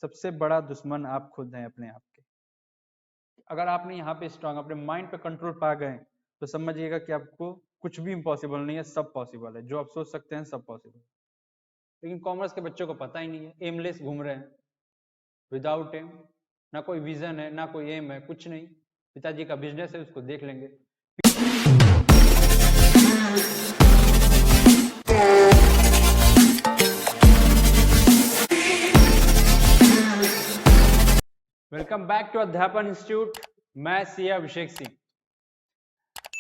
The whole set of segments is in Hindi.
सबसे बड़ा दुश्मन आप खुद हैं अपने आप के। अगर आपने यहाँ पे स्ट्रांग अपने माइंड पे कंट्रोल पा गए तो समझिएगा कि आपको कुछ भी इम्पॉसिबल नहीं है, सब पॉसिबल है। जो आप सोच सकते हैं सब पॉसिबल। लेकिन कॉमर्स के बच्चों को पता ही नहीं है, एमलेस घूम रहे हैं, विदाउट एम। ना कोई विजन है, ना कोई एम है, कुछ नहीं। पिताजी का बिजनेस है, उसको देख लेंगे। वेलकम बैक टू अध्यापन इंस्टीट्यूट। मैं सीए अभिषेक सिंह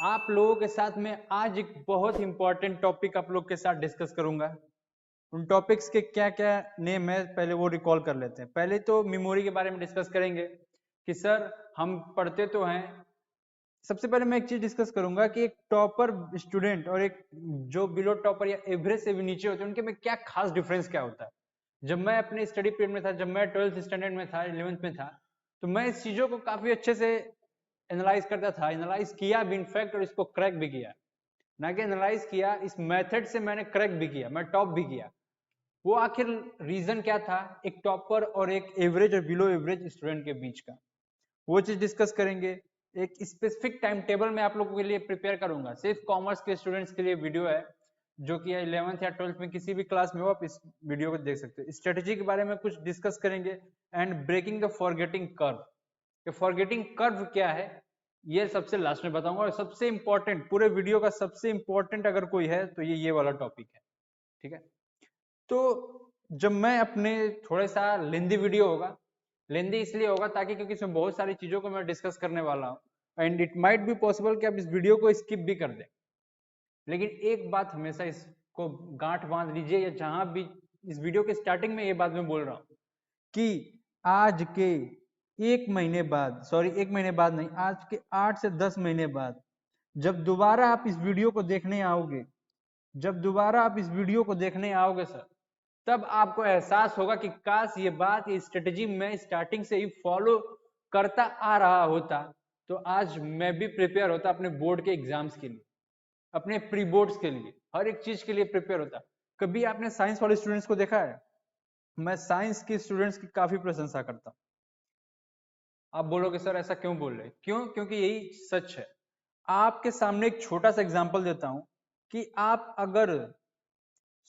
आप लोगों के साथ में आज एक बहुत इंपॉर्टेंट टॉपिक आप लोग के साथ डिस्कस करूंगा। उन टॉपिक्स के क्या क्या नेम है पहले वो रिकॉल कर लेते हैं। पहले तो मेमोरी के बारे में डिस्कस करेंगे कि सर हम पढ़ते तो हैं। सबसे पहले मैं एक चीज डिस्कस करूंगा कि एक टॉपर स्टूडेंट और एक जो बिलो टॉपर या एवरेज से भी नीचे होते हैं उनके में क्या खास डिफरेंस क्या होता है। जब मैं अपने स्टडी पीरियड में था, जब मैं 12th स्टैंडर्ड में था, 11th में था, तो मैं इस चीजों को काफी अच्छे से एनालाइज करता था, एनालाइज किया भी इनफैक्ट, और इसको क्रैक भी किया। ना कि एनालाइज किया, इस मेथड से मैंने क्रैक भी किया, मैं टॉप भी किया। वो आखिर रीजन क्या था एक टॉपर और एक एवरेज और बिलो एवरेज स्टूडेंट के बीच का, वो चीज डिस्कस करेंगे। एक स्पेसिफिक टाइम टेबल में आप लोगों के लिए प्रिपेयर करूंगा, सिर्फ कॉमर्स के स्टूडेंट्स के लिए वीडियो है, जो कि 11th या 12th में किसी भी क्लास में हो आप इस वीडियो को देख सकते हो। स्ट्रेटेजी के बारे में कुछ डिस्कस करेंगे and breaking the forgetting curve. ये फॉरगेटिंग कर्व क्या है ये सबसे लास्ट में बताऊंगा। और सबसे इंपॉर्टेंट, पूरे वीडियो का सबसे इंपॉर्टेंट अगर कोई है तो ये वाला टॉपिक है, ठीक है। तो जब मैं अपने थोड़ा सा लेंदी वीडियो होगा, लेंदी इसलिए होगा ताकि क्योंकि इसमें बहुत सारी चीजों को मैं डिस्कस करने वाला हूं and it might be possible कि आप इस वीडियो को स्किप भी कर दें। लेकिन एक बात हमेशा इसको गांठ बांध लीजिए, या जहां भी इस वीडियो के स्टार्टिंग में ये बात मैं बोल रहा हूं कि आज के एक महीने बाद, सॉरी एक महीने बाद नहीं, आज के 8 से 10 महीने बाद जब दोबारा आप इस वीडियो को देखने आओगे, जब दोबारा आप इस वीडियो को देखने आओगे सर, तब आपको एहसास होगा कि काश ये बात, ये स्ट्रेटेजी मैं स्टार्टिंग से ही फॉलो करता आ रहा होता तो आज मैं भी प्रिपेयर होता अपने बोर्ड के एग्जाम्स के लिए, अपने प्री बोर्ड्स के लिए, हर एक चीज के लिए प्रिपेयर होता। कभी आपने साइंस वाले स्टूडेंट्स को देखा है? मैं साइंस के स्टूडेंट्स की काफी प्रशंसा करता हूं। आप बोलोगे सर ऐसा क्यों बोल रहे? क्यों? क्योंकि यही सच है। आपके सामने एक छोटा सा एग्जांपल देता हूं कि आप अगर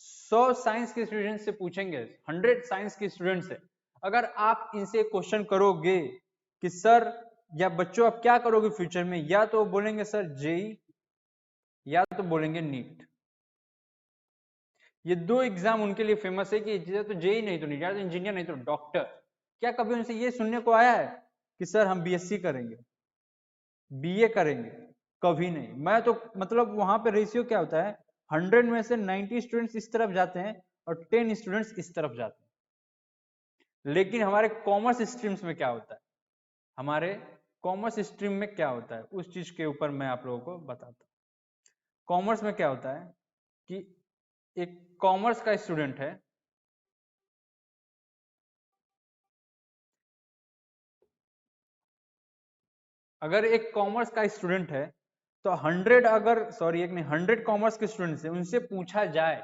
100 साइंस के स्टूडेंट से पूछेंगे, 100 साइंस के स्टूडेंट से अगर आप इनसे क्वेश्चन करोगे कि सर या बच्चों आप क्या करोगे फ्यूचर में, या तो बोलेंगे सर जेई, या तो बोलेंगे नीट। ये दो एग्जाम उनके लिए फेमस है कि तो जेई नहीं तो नीट, या तो इंजीनियर नहीं तो डॉक्टर। क्या कभी उनसे ये सुनने को आया है कि सर हम बीएससी करेंगे, बीए करेंगे? कभी नहीं। मैं तो मतलब वहां पे रेशियो क्या होता है, 100 में से 90 स्टूडेंट्स इस तरफ जाते हैं और 10 स्टूडेंट्स इस तरफ जाते हैं। लेकिन हमारे कॉमर्स स्ट्रीम्स में क्या होता है, हमारे कॉमर्स स्ट्रीम में क्या होता है, उस चीज के ऊपर मैं आप लोगों को बताता हूँ। कॉमर्स में क्या होता है कि एक कॉमर्स का स्टूडेंट है, अगर एक कॉमर्स का स्टूडेंट है तो 100, अगर सॉरी एक नहीं 100 कॉमर्स के स्टूडेंट से उनसे पूछा जाए,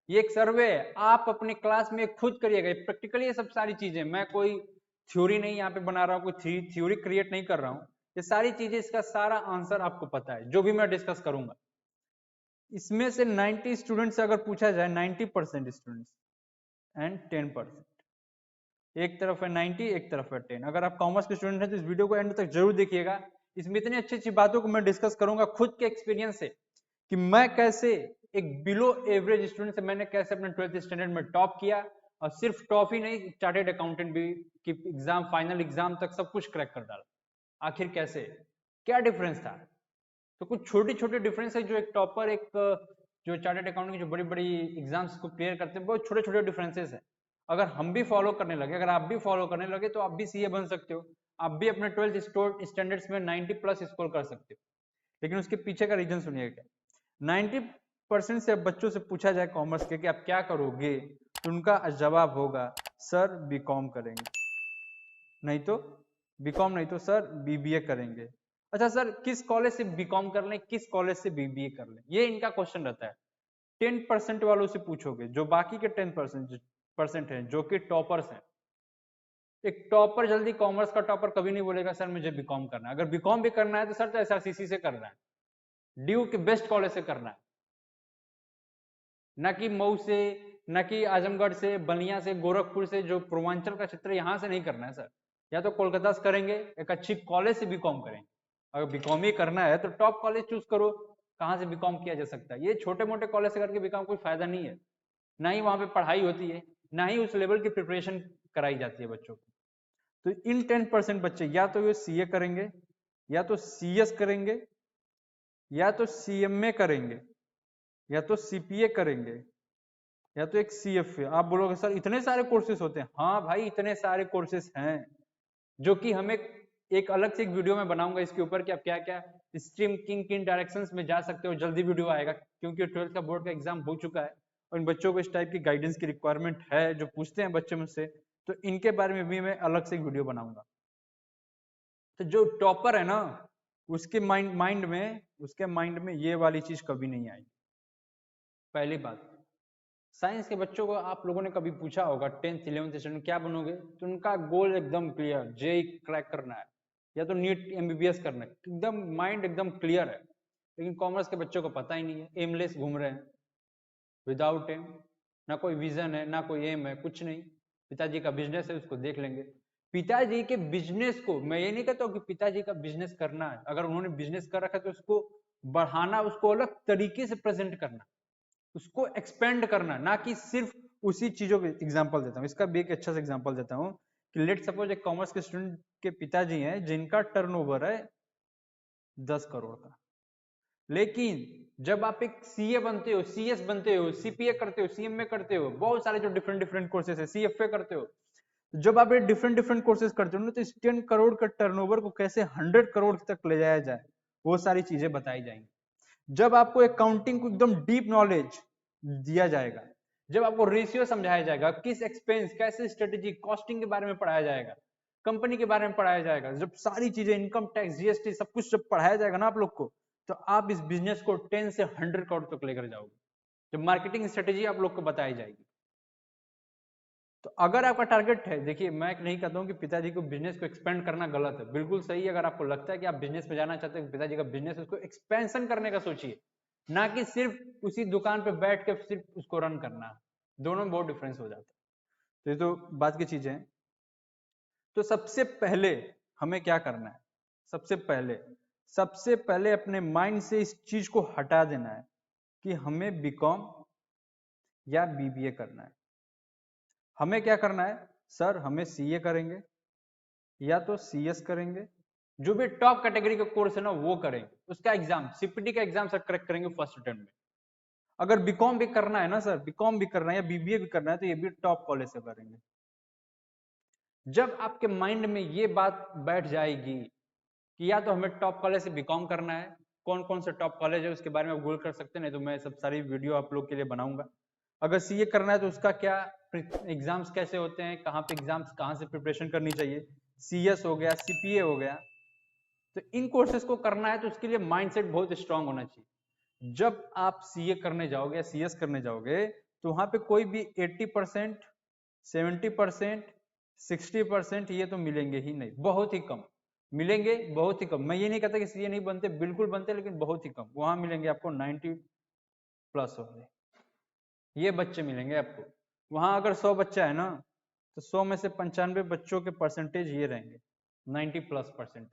ये एक सर्वे है, आप अपने क्लास में खुद करिएगा प्रैक्टिकली ये सब सारी चीजें, मैं कोई थ्योरी नहीं यहाँ पे बना रहा हूँ, कोई थ्योरी क्रिएट नहीं कर रहा हूँ, ये सारी चीजें, इसका सारा आंसर आपको पता है जो भी मैं डिस्कस करूंगा। इसमें से 90 स्टूडेंट से अगर पूछा जाए, 90% स्टूडेंट्स एंड 10%, एक तरफ है 90, एक तरफ है 10। अगर आप कॉमर्स के स्टूडेंट हैं तो इस वीडियो को एंड तक जरूर देखिएगा। इसमें इतनी अच्छी अच्छी बातों को मैं डिस्कस करूंगा खुद के एक्सपीरियंस से कि मैं कैसे एक बिलो एवरेज स्टूडेंट से मैंने कैसे अपने 12th स्टैंडर्ड में टॉप किया, और सिर्फ टॉप ही नहीं, चार्टेड अकाउंटेंट भी की एग्जाम, फाइनल एग्जाम तक सब कुछ क्रैक कर डाला। आखिर कैसे, क्या डिफरेंस था? तो कुछ छोटे छोटे डिफरेंस है जो एक टॉपर, एक जो चार्टेड अकाउंटिंग की जो बड़ी बड़ी एग्जाम्स को क्लियर करते हैं, बहुत छोटे छोटे डिफरेंसेस है। अगर हम भी फॉलो करने लगे, अगर आप भी फॉलो करने लगे तो आप भी सीए बन सकते हो, आप भी अपने 12th स्टैंडर्ड्स में 90+ स्कोर कर सकते हो। लेकिन उसके पीछे का रीजन सुनिएगा। 90% से बच्चों से पूछा जाए कॉमर्स के कि आप क्या करोगे, तो उनका जवाब होगा सर बीकॉम करेंगे, नहीं तो बीकॉम नहीं तो सर बीबीए करेंगे। अच्छा सर किस कॉलेज से बीकॉम कर लें, किस कॉलेज से बीबीए कर लें, ये इनका क्वेश्चन रहता है। 10% वालों से पूछोगे, जो बाकी के 10% है जो कि टॉपर्स हैं, एक टॉपर जल्दी कॉमर्स का टॉपर कभी नहीं बोलेगा सर मुझे बीकॉम करना है। अगर बीकॉम भी करना है तो सर तो एसआरसीसी से करना है, ड्यू के बेस्ट कॉलेज से करना है, ना कि मऊ से, ना कि आजमगढ़ से, बलिया से, गोरखपुर से, जो पूर्वांचल का क्षेत्र यहां से नहीं करना है सर। या तो कोलकाता से करेंगे, एक अच्छी कॉलेज से बीकॉम करेंगे। अगर बीकॉम ही करना है तो टॉप कॉलेज चूज करो, कहां से बीकॉम किया जा सकता है। ये छोटे मोटे कॉलेज से करके बीकॉम कोई फायदा नहीं है, ना ही वहां पे पढ़ाई होती है, ना ही उस लेवल की प्रिपरेशन कराई जाती है बच्चों को। तो इन 10% बच्चे या तो ये सीए करेंगे, या तो सीएस करेंगे, या तो सीएमए करेंगे, या तो सीपीए करेंगे, या तो एक सीएफए। आप बोलोगे सर इतने सारे कोर्सेज होते हैं। हाँ भाई इतने सारे कोर्सेज हैं, जो कि हमें एक अलग से एक वीडियो में बनाऊंगा इसके ऊपर कि आप क्या क्या स्ट्रीम किन डायरेक्शंस में जा सकते हो। जल्दी वीडियो आएगा, क्योंकि 12th का बोर्ड का एग्जाम हो चुका है और इन बच्चों को इस टाइप की गाइडेंस की रिक्वायरमेंट है, जो पूछते हैं बच्चे मुझसे, तो इनके बारे में भी मैं अलग से एक वीडियो बनाऊंगा। तो जो टॉपर है ना, उसके माइंड में ये वाली चीज कभी नहीं आएगी। पहली बात, साइंस के बच्चों को आप लोगों ने कभी पूछा होगा 10th 11th स्टैंडर्ड क्या बनोगे, तो उनका गोल एकदम क्लियर, जेई क्रैक करना है या तो नीट एमबीबीएस करना है, एकदम माइंड एकदम क्लियर है। लेकिन कॉमर्स के बच्चों को पता ही नहीं है, एमलेस घूम रहे हैं, विदाउट एम, ना कोई विजन है ना कोई एम है, कुछ नहीं। पिताजी का बिजनेस है उसको देख लेंगे। पिताजी के बिजनेस को मैं ये नहीं कहता हूँ कि पिताजी का बिजनेस करना है, अगर उन्होंने बिजनेस कर रखा है तो उसको बढ़ाना, उसको अलग तरीके से प्रेजेंट करना, उसको एक्सपेंड करना, ना कि सिर्फ उसी चीजों के। एग्जांपल देता हूँ, इसका भी एक अच्छा सा एग्जांपल देता हूँ कि लेट सपोज एक कॉमर्स के स्टूडेंट के पिताजी हैं जिनका टर्नओवर है 10 करोड़ का, लेकिन जब आप एक सीए बनते हो, सीएस बनते हो, सीपीए करते हो, सीएमए करते हो, बहुत सारे जो डिफरेंट डिफरेंट कोर्सेज है, सीएफए करते हो, जब आप ये डिफरेंट डिफरेंट कोर्सेज करते हो ना, तो इस 10 करोड़ का टर्नओवर को कैसे 100 करोड़ तक ले जाया जाए, वो सारी चीजें बताई जाएंगी। जब आपको अकाउंटिंग को एकदम डीप नॉलेज दिया जाएगा, जब आपको रेशियो समझाया जाएगा, किस एक्सपेंस, कैसे स्ट्रेटेजी, कॉस्टिंग के बारे में पढ़ाया जाएगा, कंपनी के बारे में पढ़ाया जाएगा, जब सारी चीजें, इनकम टैक्स, जीएसटी, सब कुछ जब पढ़ाया जाएगा ना आप लोग को, तो आप इस बिजनेस को 10 से 100 करोड़ तक लेकर जाओगे। जब मार्केटिंग स्ट्रेटेजी आप लोग को बताई जाएगी, तो अगर आपका टारगेट है, देखिए मैं नहीं कहता हूं कि पिताजी को बिजनेस को एक्सपेंड करना गलत है, बिल्कुल सही है। अगर आपको लगता है कि आप बिजनेस में जाना चाहते हैं, पिताजी का बिजनेस, उसको एक्सपेंशन करने का सोचिए, ना कि सिर्फ उसी दुकान पे बैठ के सिर्फ उसको रन करना। दोनों में बहुत डिफरेंस हो जाता है। तो ये तो बात की चीजें हैं। तो सबसे पहले हमें क्या करना है, सबसे पहले अपने माइंड से इस चीज को हटा देना है कि हमें बीकॉम या बीबीए करना है। हमें क्या करना है सर, हमें सीए करेंगे या तो सीएस करेंगे, जो भी टॉप कैटेगरी का कोर्स है ना वो करेंगे, उसका एग्जाम सीपीटी का एग्जाम सर क्रैक करेंगे फर्स्ट अटेम्प्ट में। अगर बीकॉम भी करना है ना सर, बीकॉम भी करना है या बीबीए भी करना है, तो ये भी टॉप कॉलेज से करेंगे। जब आपके माइंड में ये बात बैठ जाएगी कि या तो हमें टॉप कॉलेज से बीकॉम करना है, कौन कौन से टॉप कॉलेज है उसके बारे में आप गूगल कर सकते हैं, नहीं तो मैं सब सारी वीडियो आप लोग के लिए बनाऊंगा। अगर सीए करना है तो उसका क्या एग्जाम्स कैसे होते हैं, कहाँ पे एग्जाम्स, कहाँ से प्रिपरेशन करनी चाहिए, सीएस हो गया, सीपीए हो गया, तो इन कोर्सेज को करना है तो उसके लिए माइंडसेट बहुत स्ट्रांग होना चाहिए। जब आप सीए करने जाओगे या सीएस करने जाओगे, तो वहां पे कोई भी 80%, 70%, 60% ये तो मिलेंगे ही नहीं, बहुत ही कम मिलेंगे, बहुत ही कम। मैं ये नहीं कहता कि सीए नहीं बनते, बिल्कुल बनते, लेकिन बहुत ही कम। वहां मिलेंगे आपको 90 प्लस वाले, ये बच्चे मिलेंगे आपको। वहां अगर 100 बच्चा है ना, तो 100 में से 95 बच्चों के परसेंटेज ये रहेंगे 90+%।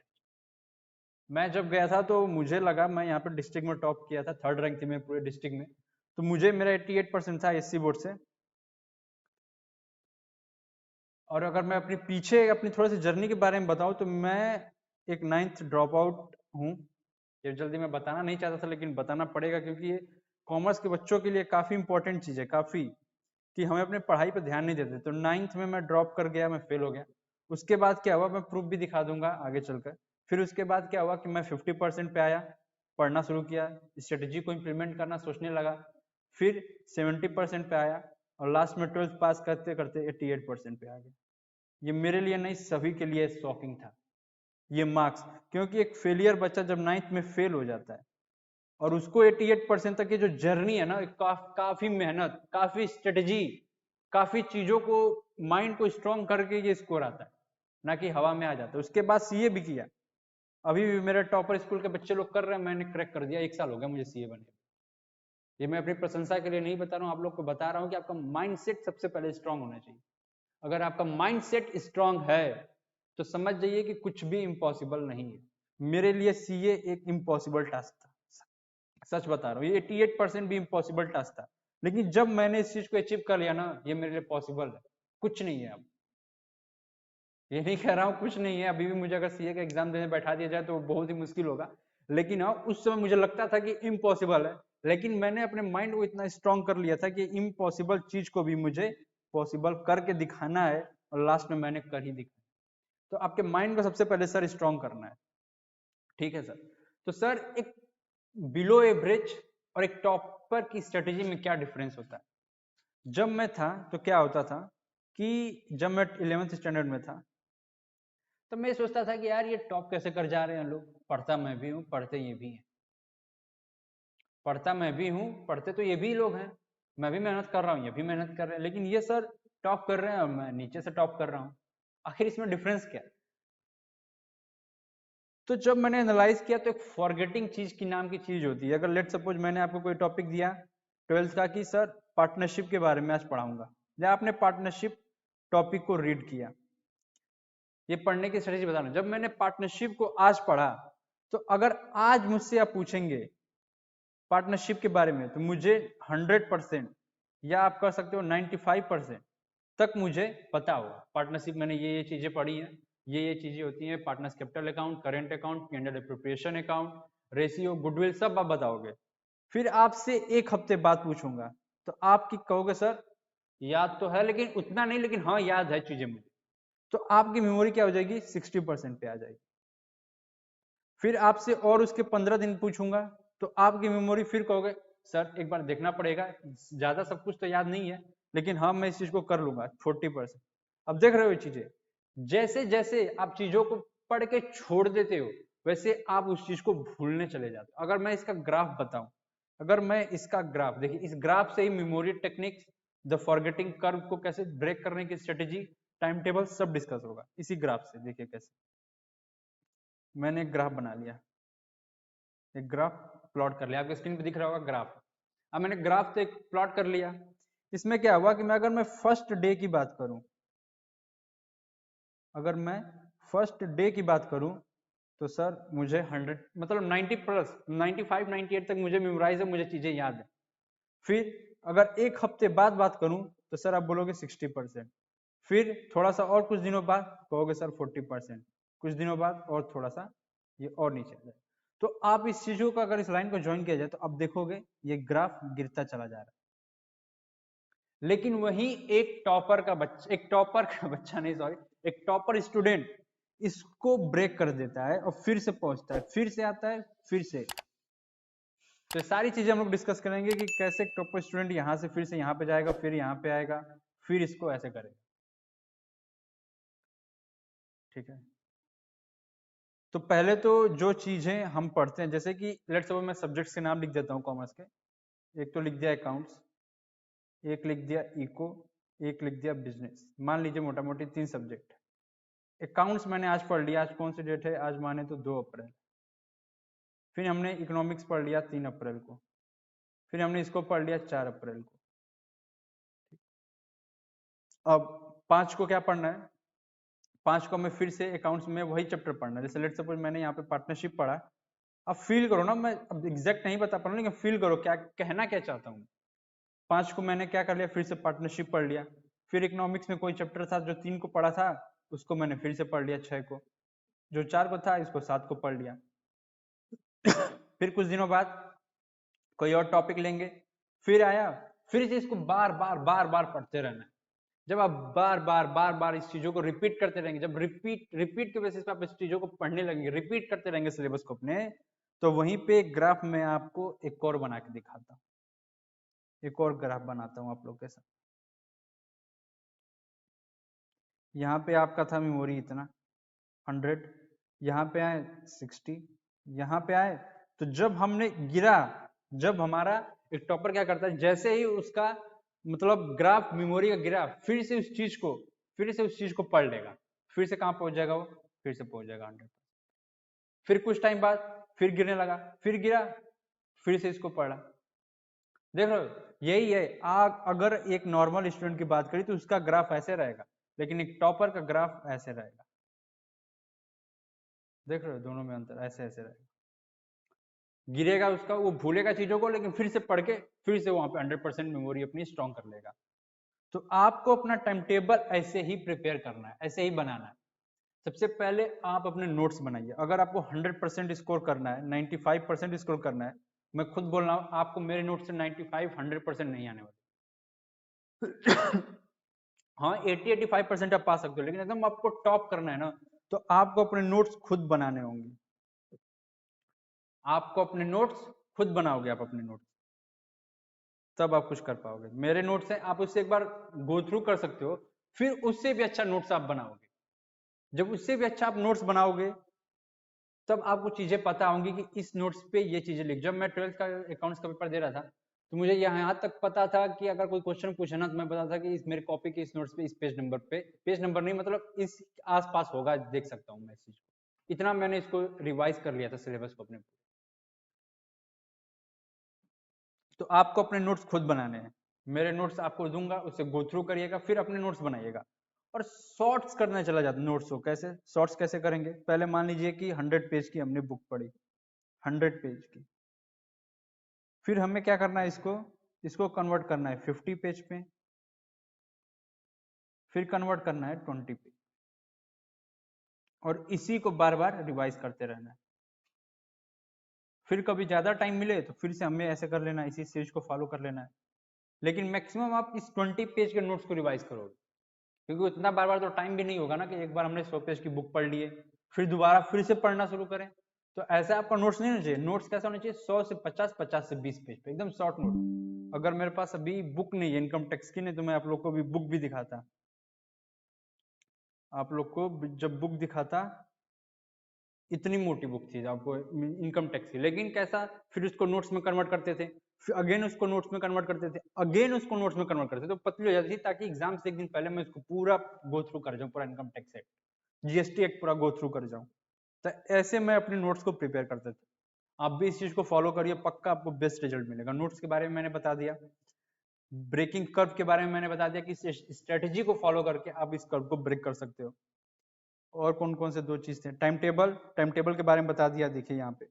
मैं जब गया था तो मुझे लगा, मैं यहाँ पे डिस्ट्रिक्ट में टॉप किया था, 3rd रैंक थी मैं पूरे डिस्ट्रिक्ट में, तो मुझे मेरा 88% था एससी बोर्ड से। और अगर मैं अपनी पीछे अपनी थोड़ी सी जर्नी के बारे में बताऊं, तो मैं एक 9th ड्रॉप आउट हूँ। ये जल्दी मैं बताना नहीं चाहता था, लेकिन बताना पड़ेगा, क्योंकि ये कॉमर्स के बच्चों के लिए काफी इंपॉर्टेंट चीज है, काफी, कि हमें अपने पढ़ाई पर ध्यान नहीं देते। तो 9th में मैं ड्रॉप कर गया, मैं फेल हो गया। उसके बाद क्या हुआ, मैं प्रूफ भी दिखा दूंगा आगे चलकर। फिर उसके बाद क्या हुआ कि मैं 50% पे आया, पढ़ना शुरू किया, स्ट्रेटेजी को इम्प्लीमेंट करना सोचने लगा, फिर 70% पे आया, और लास्ट में 12th पास करते करते 88% पे आ गया। ये मेरे लिए नहीं, सभी के लिए शॉकिंग था ये मार्क्स, क्योंकि एक फेलियर बच्चा जब 9th में फेल हो जाता है, और उसको 88% तक की जो जर्नी है ना, काफी मेहनत, काफी स्ट्रेटेजी, काफी चीजों को, माइंड को स्ट्रॉन्ग करके ये स्कोर आता है। ना कि हवा में आ जाता। उसके बाद सीए भी किया, अभी भी मेरे टॉपर स्कूल के बच्चे लोग कर रहे हैं, मैंने क्रैक कर दिया, 1 साल हो गया मुझे सीए बने। ये मैं अपनी प्रशंसा के लिए नहीं बता रहा हूँ, आप लोग को बता रहा हूँ कि आपका माइंडसेट सबसे पहले स्ट्रांग होना चाहिए। अगर आपका माइंडसेट स्ट्रांग है तो समझ जाइए कि कुछ भी इम्पॉसिबल नहीं है। मेरे लिए सीए एक इम्पॉसिबल टास्क था, सच बता रहा हूँ, ये 88% भी इम्पॉसिबल टास्क था, लेकिन जब मैंने इस चीज को अचीव कर लिया ना, ये मेरे लिए पॉसिबल है। कुछ नहीं है, अब ये नहीं कह रहा हूँ कुछ नहीं है, अभी भी मुझे अगर सीए का एग्जाम देने बैठा दिया जाए तो बहुत ही मुश्किल होगा, लेकिन हाँ उस समय मुझे लगता था कि इम्पॉसिबल है, लेकिन मैंने अपने माइंड को इतना स्ट्रांग कर लिया था कि इम्पॉसिबल चीज को भी मुझे पॉसिबल करके दिखाना है, और लास्ट में मैंने कर ही दिखाया। तो आपके माइंड को सबसे पहले सर स्ट्रांग करना है, ठीक है सर। तो सर एक बिलो एवरेज और एक टॉपर की स्ट्रेटेजी में क्या डिफरेंस होता है? जब मैं था तो क्या होता था कि जब मैं 11th स्टैंडर्ड में था तो मैं सोचता था कि यार ये टॉप कैसे कर जा रहे हैं लोग, पढ़ता मैं भी हूँ, पढ़ते ये भी हैं, पढ़ता मैं भी हूँ, पढ़ते तो ये भी लोग हैं, मैं भी मेहनत कर रहा हूँ, ये भी मेहनत कर रहे हैं, लेकिन ये सर टॉप कर रहे हैं और मैं नीचे से टॉप कर रहा हूँ, आखिर इसमें डिफरेंस क्या है? तो जब मैंने एनालाइज किया तो एक फॉरगेटिंग चीज की नाम की चीज होती है। अगर लेट सपोज मैंने आपको कोई टॉपिक दिया 12th का कि सर पार्टनरशिप के बारे में आज पढ़ाऊंगा, या आपने पार्टनरशिप टॉपिक को रीड किया, ये पढ़ने की स्ट्रेटेजी बता रहा हूं। जब मैंने पार्टनरशिप को आज पढ़ा तो अगर आज मुझसे आप पूछेंगे पार्टनरशिप के बारे में तो मुझे 100% या आप कर सकते हो 95% तक मुझे पता होगा पार्टनरशिप, मैंने ये चीजें पढ़ी हैं, ये चीजें होती हैं, partners capital account, current account, candle appropriation account, ratio, goodwill, सब आप बताओगे। फिर आपसे 1 हफ्ते बाद पूछूंगा तो आप की कहोगे सर याद तो है लेकिन उतना नहीं, लेकिन हाँ याद है चीजें मुझे, तो आपकी मेमोरी क्या हो जाएगी 60% पे आ जाएगी। फिर आपसे और उसके 15 दिन पूछूंगा तो आपकी मेमोरी फिर कहोगे सर एक बार देखना पड़ेगा, ज्यादा सब कुछ तो याद नहीं है, लेकिन हाँ मैं इस चीज को कर लूंगा 40%। अब देख रहे हो ये चीजें, जैसे जैसे आप चीजों को पढ़ के छोड़ देते हो वैसे आप उस चीज को भूलने चले जाते हो। अगर मैं इसका ग्राफ बताऊं, अगर मैं इसका ग्राफ देखिए, इस ग्राफ से ही memory techniques, the forgetting curve को कैसे ब्रेक करने की स्ट्रेटेजी, टाइम टेबल सब डिस्कस होगा इसी ग्राफ से। देखिए कैसे मैंने एक ग्राफ बना लिया, एक ग्राफ प्लॉट कर लिया, आपके स्क्रीन पे दिख रहा होगा ग्राफ। अब मैंने ग्राफ तो एक प्लॉट कर लिया, इसमें क्या हुआ कि मैं अगर मैं फर्स्ट डे की बात करूं, अगर मैं फर्स्ट डे की बात करूं तो सर मुझे 100 मतलब 90 प्लस 95 98 तक मुझे मेमोराइज है, मुझे चीजें याद है। फिर अगर 1 हफ्ते बाद बात करूं तो सर आप बोलोगे 60%, फिर थोड़ा सा और कुछ दिनों बाद कहोगे सर 40%, कुछ दिनों बाद और थोड़ा सा ये और नीचे जाए। तो आप इस चीजों का अगर इस लाइन को ज्वाइन किया जाए तो आप देखोगे ये ग्राफ गिरता चला जा रहा है। लेकिन वही एक टॉपर का बच्चा, एक टॉपर का बच्चा नहीं सॉरी, एक टॉपर स्टूडेंट इसको ब्रेक कर देता है और फिर से पहुंचता है, फिर से आता है, फिर से। तो सारी चीजें हम लोग डिस्कस करेंगे कि कैसे टॉपर स्टूडेंट यहां से फिर से यहां पे जाएगा, फिर यहां पे आएगा, फिर इसको ऐसे करेगा, ठीक है। तो पहले तो जो चीजें हम पढ़ते हैं, जैसे कि लेट्स सपोज मैं सब्जेक्ट्स के नाम लिख देता हूँ कॉमर्स के, एक तो लिख दिया अकाउंट्स, एक लिख दिया इको, एक लिख दिया बिजनेस, मान लीजिए मोटा मोटी 3 सब्जेक्ट। अकाउंट्स मैंने आज पढ़ लिया, आज कौन सी डेट है, आज माने तो 2 अप्रैल। फिर हमने इकोनॉमिक्स पढ़ लिया 3 अप्रैल को, फिर हमने इसको पढ़ लिया 4 अप्रैल को। अब 5 को क्या पढ़ना है, 5 को हमें फिर से अकाउंट्स में वही चैप्टर पढ़ना है। जैसे लेट सपोज मैंने यहाँ पे पार्टनरशिप पढ़ा, अब फील करो ना, मैं अब एग्जैक्ट नहीं बता पा रहा हूँ, लेकिन फील करो क्या कहना क्या चाहता हूँ। 5 को मैंने क्या कर लिया, फिर से पार्टनरशिप पढ़ लिया। फिर इकोनॉमिक्स में कोई चैप्टर था जो 3 को पढ़ा था, उसको मैंने फिर से पढ़ लिया 6 को। जो 4 को था इसको 7 को पढ़ लिया। फिर कुछ दिनों बाद कोई और टॉपिक लेंगे, फिर आया, फिर से इसको बार बार बार बार पढ़ते रहना है। जब आप बार बार बार बार इस चीजों को रिपीट करते रहेंगे, जब रिपीट रिपीट के बेसिस पे आप इस चीजों को पढ़ने लगेंगे, रिपीट करते रहेंगे सिलेबस को अपने, तो वहीं पे ग्राफ में आपको एक और बना के दिखाता हूँ, एक और ग्राफ बनाता हूँ आप लोग के साथ। यहाँ पे आपका था मेमोरी इतना 100, यहाँ पे आए 60, यहाँ पे आए, तो जब हमने गिरा, जब हमारा एक टॉपर क्या करता है, जैसे ही उसका मतलब ग्राफ मेमोरी का गिरा, फिर से उस चीज को पढ़ लेगा, फिर से कहाँ पहुंच जाएगा वो, फिर से पहुंच जाएगा 100। फिर कुछ टाइम बाद फिर गिरने लगा, फिर गिरा, फिर से इसको पढ़ा। देख लो यही है। अगर एक नॉर्मल स्टूडेंट की बात करें तो उसका ग्राफ ऐसे रहेगा, लेकिन एक टॉपर का ग्राफ ऐसे रहेगा। देख रहे हो दोनों में अंतर, ऐसे ऐसे रहेगा। गिरेगा उसका, वो भूलेगा चीजों को, लेकिन फिर से पढ़ के फिर से वहां पे 100% मेमोरी अपनी स्ट्रॉन्ग कर लेगा। तो आपको अपना टाइम टेबल ऐसे ही प्रिपेयर करना है, ऐसे ही बनाना है। सबसे पहले आप अपने नोट्स बनाइए। अगर आपको 100% स्कोर करना है, 95% स्कोर करना है, मैं खुद बोल रहा हूँ आपको मेरे नोट से 95-100% नहीं आने वाले। हाँ 80-85% आप पा सकते हो, लेकिन एकदम आपको टॉप करना है ना, तो आपको अपने नोट्स खुद बनाने होंगे। आपको अपने नोट्स खुद बनाओगे, आप अपने नोट्स, तब आप कुछ कर पाओगे। मेरे नोट्स हैं, आप उससे एक बार गो थ्रू कर सकते हो, फिर उससे भी अच्छा नोट्स आप बनाओगे। जब उससे भी अच्छा आप नोट्स बनाओगे, तब आपको चीजें पता होंगी कि इस नोट्स पे ये चीजें लिख। जब मैं 12th का अकाउंट्स का पेपर दे रहा था, तो मुझे यहाँ तक पता था कि अगर कोई क्वेश्चन पूछे ना, तो मैं पता था कि इस मेरे कॉपी के इस नोट्स पे इस पेज नंबर पे, पेज नंबर नहीं मतलब इस आसपास होगा, देख सकता हूँ मैं इस चीज को। इतना मैंने इसको रिवाइज कर लिया था सिलेबस को अपने। तो आपको अपने नोट्स खुद बनाने हैं। मेरे नोट्स आपको दूंगा, उससे गो थ्रू करिएगा, फिर अपने नोट्स बनाइएगा। और शॉर्ट्स करने चला जाता नोट्स को। कैसे शॉर्ट्स कैसे करेंगे? पहले मान लीजिए कि 100 पेज की हमने बुक पढ़ी, 100 पेज की। फिर हमें क्या करना है, इसको इसको कन्वर्ट करना है 50 पेज पे, फिर कन्वर्ट करना है 20 पे, और इसी को बार बार रिवाइज करते रहना है। फिर कभी ज्यादा टाइम मिले तो फिर से हमें ऐसे कर लेना है, इसी स्टेज को फॉलो कर लेना है। लेकिन मैक्सिमम आप इस 20 पेज के नोट्स को रिवाइज करोगे, क्योंकि उतना बार बार तो टाइम भी नहीं होगा ना कि एक बार हमने 100 पेज की बुक पढ़ ली है फिर दोबारा फिर से पढ़ना शुरू करें। तो ऐसा आपका नोट्स नहीं होना चाहिए। नोट्स कैसा होना चाहिए? 100 से 50, 50 से 20 पेज पे एकदम शॉर्ट नोट। अगर मेरे पास अभी बुक नहीं है इनकम टैक्स की, नहीं तो मैं आप लोग को भी बुक भी दिखाता। आप लोग को जब बुक दिखाता, इतनी मोटी बुक थी आपको इनकम टैक्स की, लेकिन कैसा, फिर उसको नोट्स में कन्वर्ट करते थे, फिर अगेन उसको नोट्स में कन्वर्ट करते थे, अगेन उसको नोट्स में कन्वर्ट करते थे, तो पतली हो जाती थी, ताकि एग्जाम से एक दिन पहले मैं इसको पूरा गो थ्रू कर जाऊं, पूरा income tax act, GST act पूरा गो थ्रू कर जाऊं। तो ऐसे मैं अपने नोट्स को प्रिपेयर करते थे। आप भी इस चीज को फॉलो करिए, पक्का आपको बेस्ट रिजल्ट मिलेगा। नोट्स के बारे में मैंने बता दिया, ब्रेकिंग कर्व के बारे में मैंने बता दिया कि स्ट्रेटेजी को फॉलो करके आप इस कर्व को ब्रेक कर सकते हो। और कौन कौन से दो चीज थे? टाइम टेबल, टाइम टेबल के बारे में बता दिया। देखिए यहाँ पे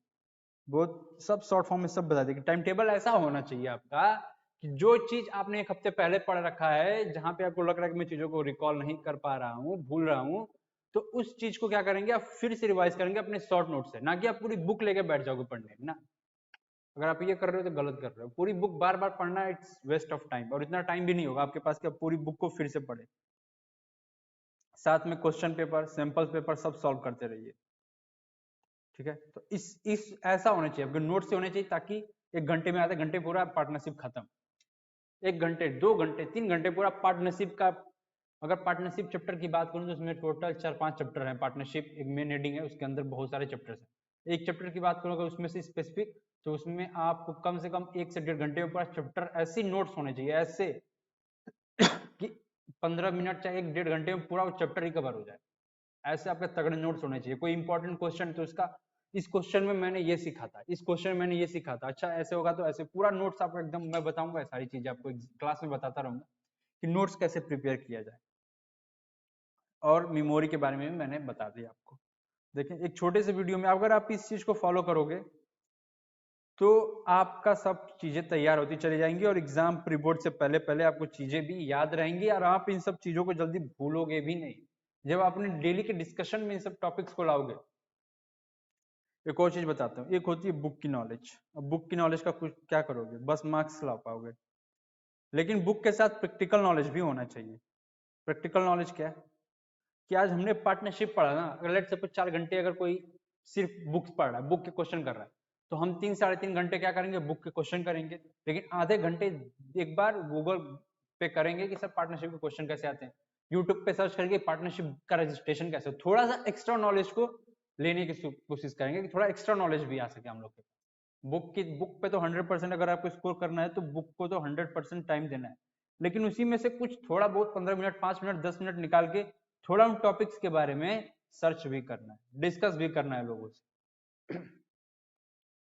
बहुत सब शॉर्ट फॉर्म में सब बता दिया कि टाइम टेबल ऐसा होना चाहिए आपका कि जो चीज आपने एक हफ्ते पहले पढ़ रखा है, जहां पे आपको लग रहा है कि मैं चीजों को रिकॉल नहीं कर पा रहा हूँ, भूल रहा हूँ, तो उस चीज को क्या करेंगे, आप फिर से रिवाइज करेंगे अपने शॉर्ट नोट से, ना कि आप पूरी बुक लेके बैठ जाओगे पढ़ने ना। अगर आप ये कर रहे हो तो गलत कर रहे हो। पूरी बुक बार बार पढ़ना इट्स वेस्ट ऑफ टाइम, और इतना टाइम भी नहीं होगा आपके पास कि आप पूरी बुक को फिर से पढ़े। साथ में क्वेश्चन पेपर, सैंपल पेपर सब सॉल्व करते रहिए। ठीक है, तो इस ऐसा होना चाहिए आपके नोट से होने चाहिए, ताकि 1 घंटे में, आधे घंटे पूरा पार्टनरशिप खत्म। 1 घंटे, 2 घंटे, 3 घंटे पूरा पार्टनरशिप का। अगर पार्टनरशिप चैप्टर की बात करूं तो उसमें टोटल 4-5 चैप्टर हैं। पार्टनरशिप एक मेन हेडिंग है, उसके अंदर बहुत सारे चैप्टर्स हैं। एक चैप्टर की बात करूं अगर उसमें से स्पेसिफिक, तो उसमें आपको कम से कम 1 से 1.5 घंटे में पूरा चैप्टर ऐसे नोट्स होने चाहिए, ऐसे कि 15 मिनट चाहे 1-1.5 घंटे में पूरा चैप्टर ही कवर हो जाए। ऐसे आपके तगड़े नोट्स होने चाहिए। कोई इंपॉर्टेंट क्वेश्चन तो इसका, इस क्वेश्चन में मैंने ये सीखा था, इस क्वेश्चन में मैंने ये सीखा था, अच्छा ऐसे होगा तो ऐसे, पूरा नोट्स आपको एकदम मैं बताऊंगा, सारी चीजें आपको क्लास में बताता रहूंगा कि नोट्स कैसे प्रिपेयर किया जाए। और मेमोरी के बारे में भी मैंने बता दिया आपको। देखिए एक छोटे से वीडियो में अगर आप इस चीज को फॉलो करोगे तो आपका सब चीजें तैयार होती चली जाएंगी, और एग्जाम प्री बोर्ड से पहले पहले आपको चीजें भी याद रहेंगी, और आप इन सब चीजों को जल्दी भूलोगे भी नहीं जब आपने डेली के डिस्कशन में इन सब टॉपिक्स को लाओगे। एक और चीज बताता हूँ, एक होती है बुक की नॉलेज। अब बुक की नॉलेज का कुछ क्या करोगे, बस मार्क्स ला पाओगे, लेकिन बुक के साथ प्रैक्टिकल नॉलेज भी होना चाहिए। प्रैक्टिकल नॉलेज क्या है कि आज हमने पार्टनरशिप पढ़ा ना, अगर लेट्स सपोज 4 घंटे अगर कोई सिर्फ बुक्स पढ़ रहा है, बुक के क्वेश्चन कर रहा है, तो हम 3-3.5 घंटे क्या करेंगे, बुक के क्वेश्चन करेंगे, लेकिन आधे घंटे एक बार गूगल पे करेंगे कि सर पार्टनरशिप के क्वेश्चन कैसे आते हैं, यूट्यूब पे सर्च करके पार्टनरशिप का रजिस्ट्रेशन कैसे, थोड़ा सा एक्स्ट्रा नॉलेज को लेने की कोशिश करेंगे कि थोड़ा एक्स्ट्रा नॉलेज भी आ सके हम लोग के। बुक पे तो 100% अगर आपको स्कोर करना है तो बुक को तो 100% टाइम देना है, लेकिन उसी में से कुछ थोड़ा बहुत 15 मिनट, 5 मिनट, 10 मिनट निकाल के थोड़ा उन टॉपिक्स के बारे में सर्च भी करना है, डिस्कस भी करना है लोगों से।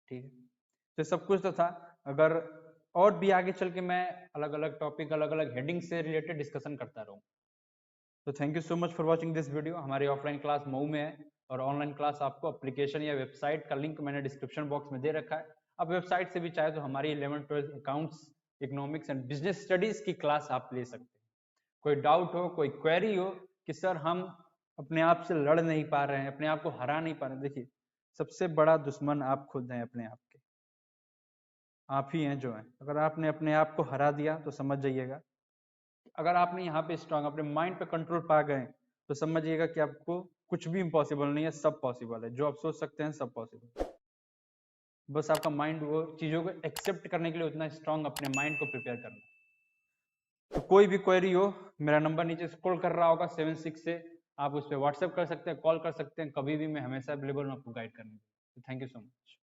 ठीक है, तो सब कुछ तो था। अगर और भी आगे चल के मैं अलग अलग टॉपिक, अलग अलग हेडिंग से रिलेटेड डिस्कशन करता रहूँ। तो thank you so much for watching this video. हमारी ऑफलाइन क्लास मऊ में है और ऑनलाइन क्लास आपको एप्लीकेशन या वेबसाइट का लिंक मैंने डिस्क्रिप्शन बॉक्स में दे रखा है। आप वेबसाइट से भी चाहे तो हमारी 11th-12th accounts, economics and business studies की क्लास आप ले सकते हैं। कोई डाउट हो, कोई क्वेरी हो कि सर हम अपने आप से लड़ नहीं पा रहे हैं, अपने आप को हरा नहीं पा रहे, देखिए सबसे बड़ा दुश्मन आप खुद हैं अपने आप के। आप ही हैं जो हैं। अगर आपने अपने आप को हरा दिया तो समझ जाइएगा, अगर आपने यहाँ पे स्ट्रांग अपने माइंड पे कंट्रोल पा गए तो समझिएगा कि आपको कुछ भी इम्पॉसिबल नहीं है, सब पॉसिबल है। जो आप सोच सकते हैं सब पॉसिबल। बस आपका माइंड वो चीजों को एक्सेप्ट करने के लिए उतना स्ट्रांग अपने माइंड को प्रिपेयर करना है। तो कोई भी क्वेरी हो, मेरा नंबर नीचे स्क्रॉल कर रहा होगा 76 से, आप उस पर व्हाट्सएप कर सकते हैं, कॉल कर सकते हैं, कभी भी मैं हमेशा अवेलेबल हूँ आपको गाइड करने के लिए। Thank you so much.